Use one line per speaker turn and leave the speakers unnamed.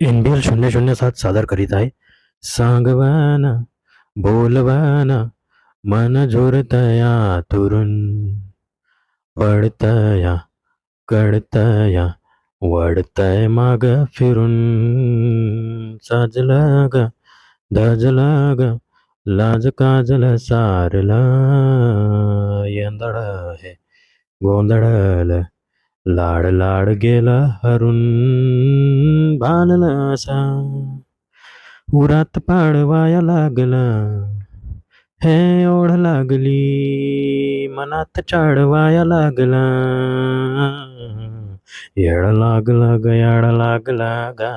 NBL 007 सादर करीत आहे. सांगवाना बोलवाना मन झोरतया तुरून पडतया कळतया वळतय माग फिरून साजलं ग धजलं ग लाज काजल सारलं यंदळ हे गोंधळलं लाड लाड गेला हरून भानला असा उरात पाडवाया लागला हे ओढ लागली मनात चाडवाया लागला येड लागला ग याड लागला गा.